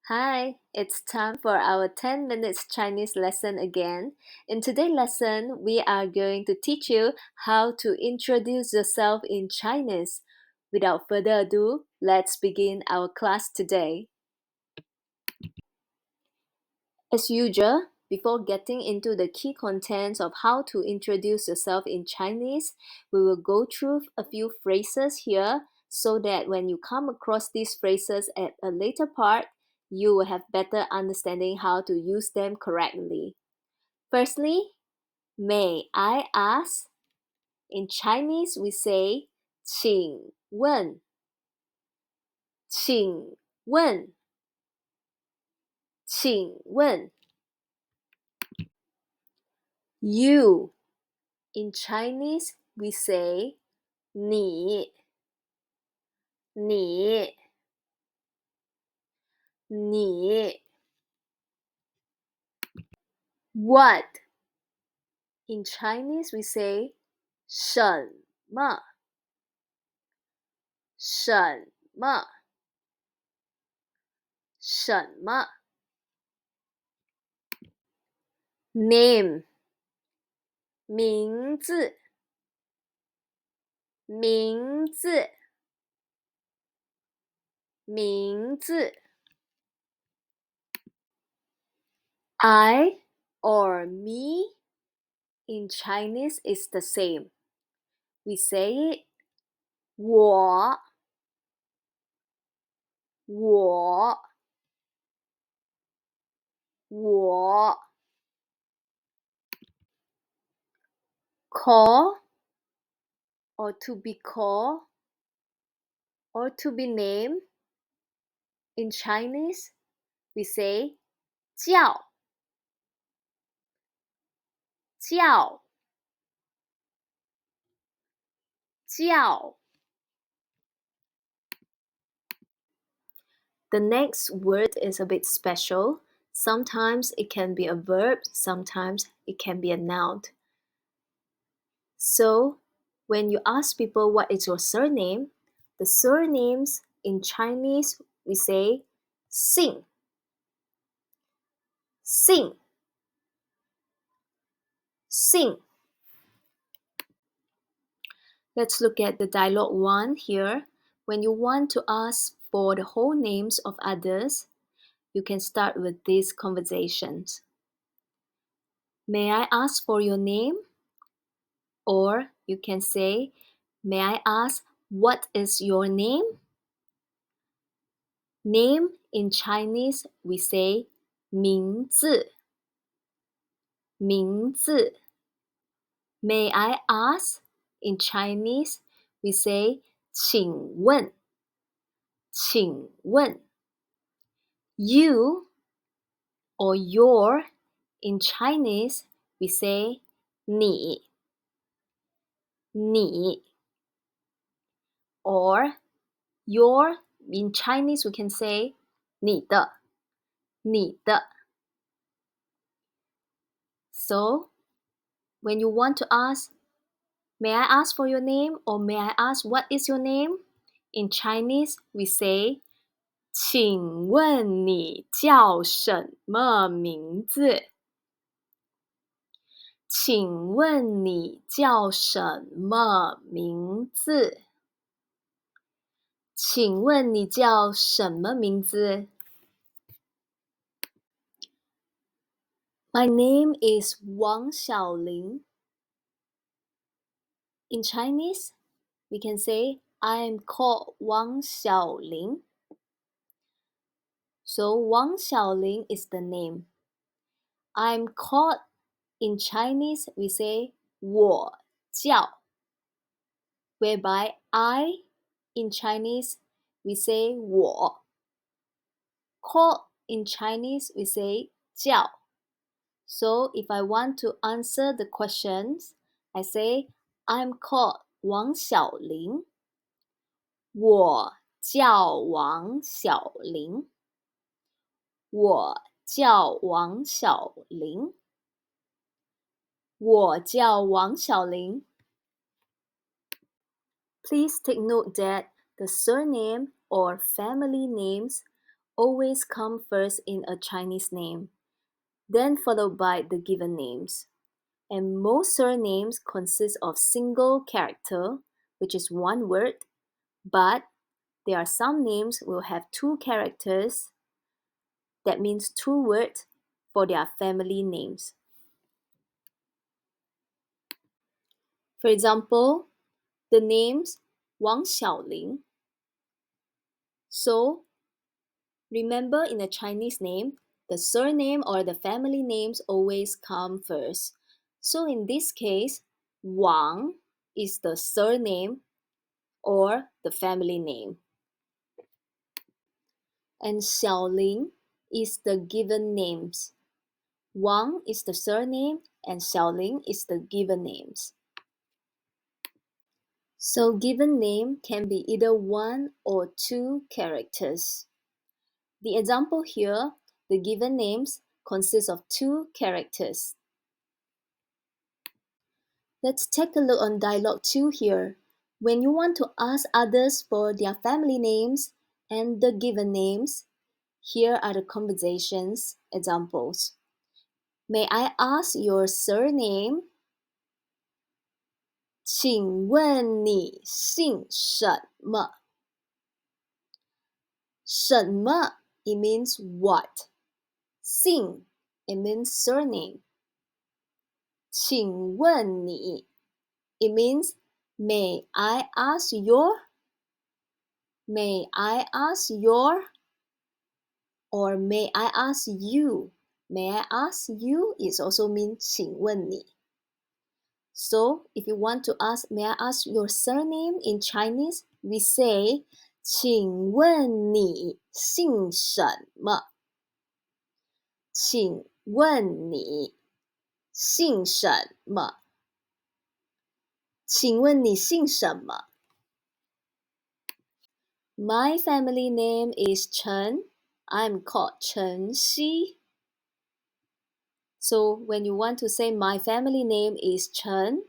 Hi, it's time for our 10 minutes Chinese lesson again. In today's lesson, we are going to teach you how to introduce yourself in Chinese. Without further ado, let's begin our class today. As usual, before getting into the key contents of how to introduce yourself in Chinese, we will go through a few phrases here so that when you come across these phrases at a later part, you will have better understanding how to use them correctly. Firstly, may I ask? In Chinese, we say 请问,请问,请问. You. In Chinese, we say 你,你,你. What? In Chinese, we say 什么,什么,什么. Name. 名字,名字,名字. I or me in Chinese is the same. We say it 我,我,我. Call or to be called or to be named. In Chinese, we say 叫,叫,叫. The next word is a bit special. Sometimes it can be a verb, sometimes it can be a noun. So, when you ask people what is your surname, the surnames in Chinese we say 姓,姓,姓. Let's look at the dialogue 1 here. When you want to ask for the whole names of others, you can start with these conversations. May I ask for your name? Or you can say, may I ask what is your name? Name in Chinese we say 名字,名字. May I ask? In Chinese we say 请问,请问. You or your in Chinese we say 你,你. Or your in Chinese we can say 你的,你的. So when you want to ask, may I ask for your name or may I ask what is your name? In Chinese we say 请问你叫什么名字？请问你叫什么名字？请问你叫什么名字？ My name is Wang Xiaoling. In Chinese, we can say I am called Wang Xiaoling. So Wang Xiaoling is the name. I'm called, in Chinese we say 我叫, whereby I in Chinese we say 我. Called in Chinese we say 叫. So if I want to answer the questions, I say I'm called Wang Xiaoling. 我叫王小玲。我叫王小玲。我叫王小玲。Please take note that the surname or family names always come first in a Chinese name, then followed by the given names. And most surnames consist of single character, which is one word, but there are some names will have two characters, that means two words for their family names. For example, the names Wang Xiaoling. So remember, in a Chinese name, the surname or the family names always come first. So in this case, Wang is the surname or the family name. And Xiaoling is the given names. Wang is the surname and Xiaoling is the given names. So given name can be either one or two characters. The example here, the given names consist of two characters. Let's take a look on dialogue 2 here. When you want to ask others for their family names and the given names, here are the conversations examples. May I ask your surname? 请问你姓什么？什么 it means what. 姓 it means surname. 请问你 it means may I ask your? May I ask your? Or may I ask you? May I ask you is also mean 请问你. So if you want to ask, may I ask your surname in Chinese? We say 请问你姓什么？请问你姓什么？请问你姓什么？ My family name is Chen. I'm called Chen Xi. So when you want to say my family name is Chen,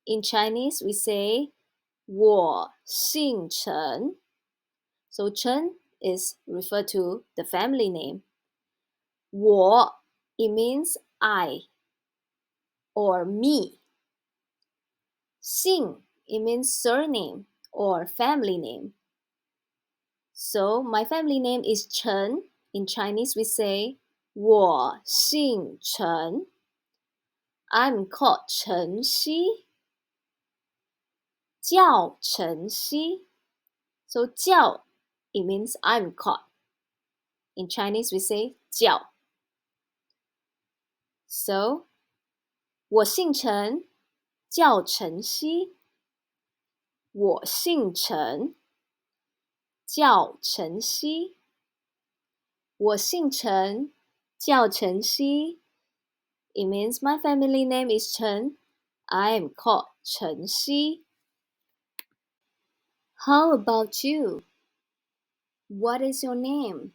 in Chinese we say 我姓陈. So Chen is referred to the family name. 我 it means I or me. 姓 it means surname or family name. So my family name is Chen. In Chinese we say 我姓陈. I'm called Chen Xi. 叫陈熙. So 叫 it means I'm called. In Chinese we say 叫. So 我姓陈，叫陈熙。我姓陈，叫陈熙。我姓陈，叫陈熙. It means my family name is Chen. I am called Chen Xi. How about you? What is your name?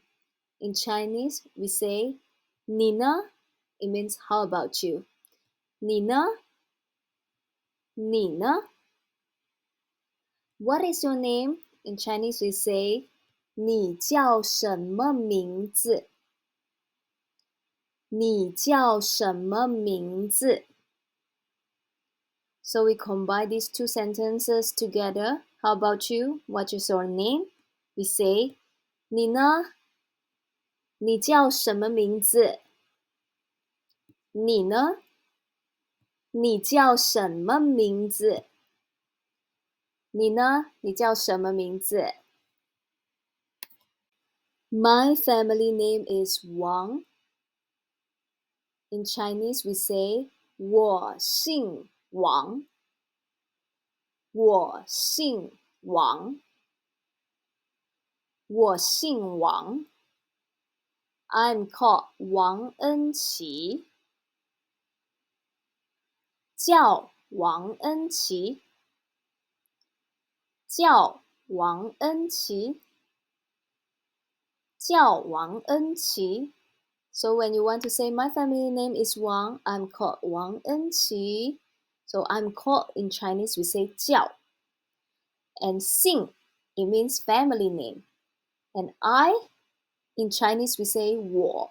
In Chinese, we say 你呢? It means how about you? 你呢? 你呢? What is your name? In Chinese, we say 你叫什么名字？你叫什么名字？ So we combine these two sentences together. How about you? What is your name? We say 你呢？你叫什么名字？你呢？你叫什么名字？你呢？你叫什么名字？ My family name is Wang. In Chinese, we say 我姓王。我姓王。我姓王。I'm called 王恩琪。叫王恩琪。叫王恩琪。叫王恩琪。So when you want to say my family name is Wang, I'm called Wang Enqi. So I'm called in Chinese we say 叫. And 姓 it means family name. And I In Chinese, we say 我.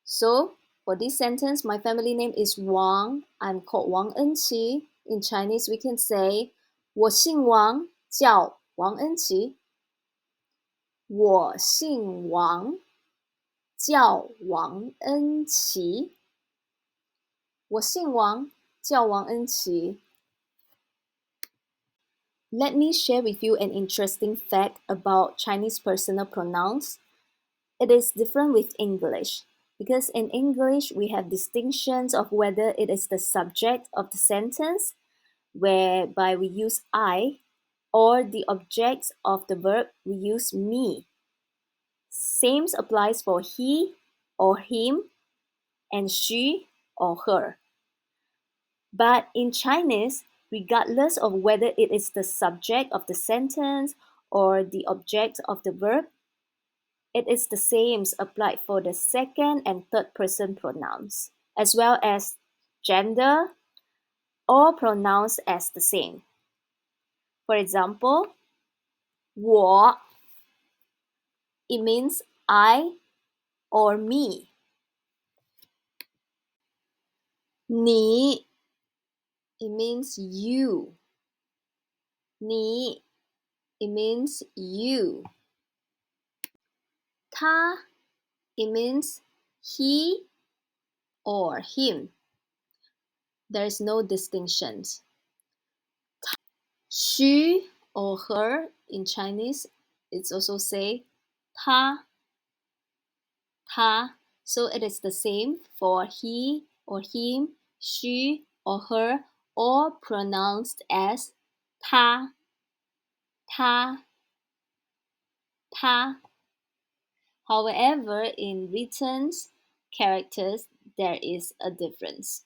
So, for this sentence, my family name is Wang. I'm called Wang Enqi. In Chinese, we can say 我姓王，叫王恩琪。我姓王，叫王恩琪。我姓王，叫王恩琪。Let me share with you an interesting fact about Chinese personal pronouns. It is different with English because in English we have distinctions of whether it is the subject of the sentence, whereby we use I, or the object of the verb, we use me. Same applies for he or him and she or her. But in Chinese, regardless of whether it is the subject of the sentence or the object of the verb, it is the same applied for the second and third person pronouns, as well as gender. All pronouns as the same. For example, 我, it means I or me. 你, it means you. 你, it means you. 他, it means he or him. There is no distinctions. She or her in Chinese, it's also say 他, 他. So it is the same for he or him, she or her, all pronounced as 他, 他, 他. However, in written characters, there is a difference.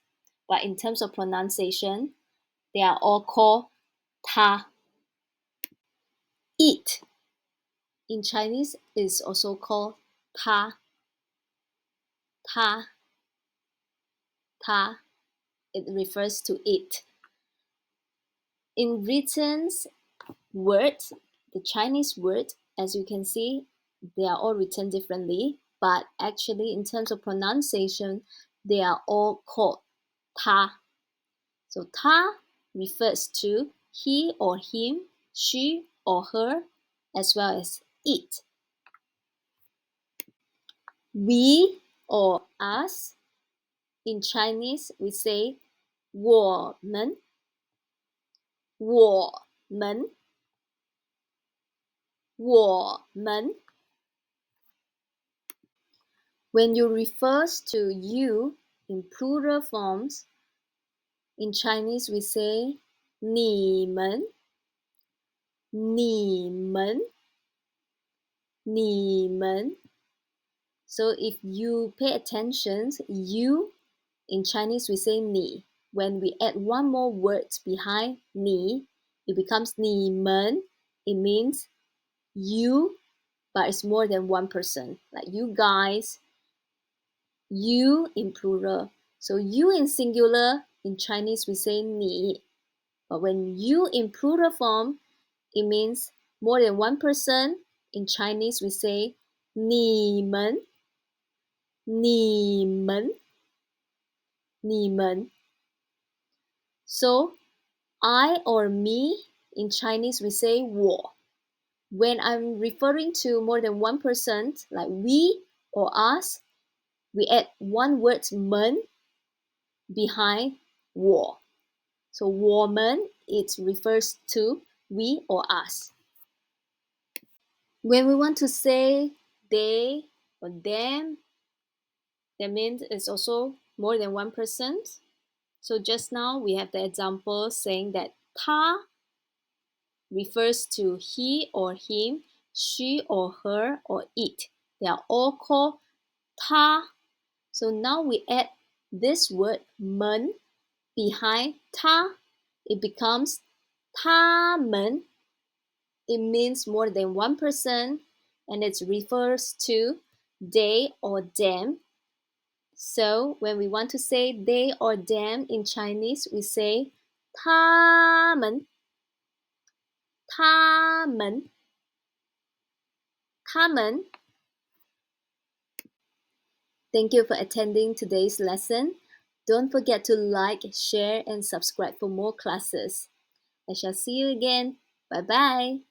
But in terms of pronunciation, they are all called 他. Eat in Chinese is also called 他, 他, 他. It refers to eat. In written words, the Chinese word, as you can see, they are all written differently, but actually in terms of pronunciation, they are all called 他. So 他 refers to he or him, she or her, as well as it. We or us, in Chinese we say 我们, 我们, 我们. When you refer to you in plural forms, in Chinese we say 你们, 你们, 你们. So if you pay attention, you in Chinese we say 你. When we add one more word behind 你, it becomes 你们. It means you, but it's more than one person. Like you guys, you in plural. So you in singular, in Chinese we say 你. But when you in plural form, it means more than one person. In Chinese we say 你们, 你们, 你们. So I or me, in Chinese we say 我. When I'm referring to more than one person, like we or us, we add one word 们 behind 我. So 我们, it refers to we or us. When we want to say they or them, that means it's also more than one person. So just now we have the example saying that 他 refers to he or him, she or her, or it. They are all called 他. So now we add this word 们 behind 他. It becomes 他们. It means more than one person, and it refers to they or them. So when we want to say they or them in Chinese, we say 他们, 他们, 他们. Thank you for attending today's lesson. Don't forget to like, share, and subscribe for more classes. I shall see you again. Bye bye.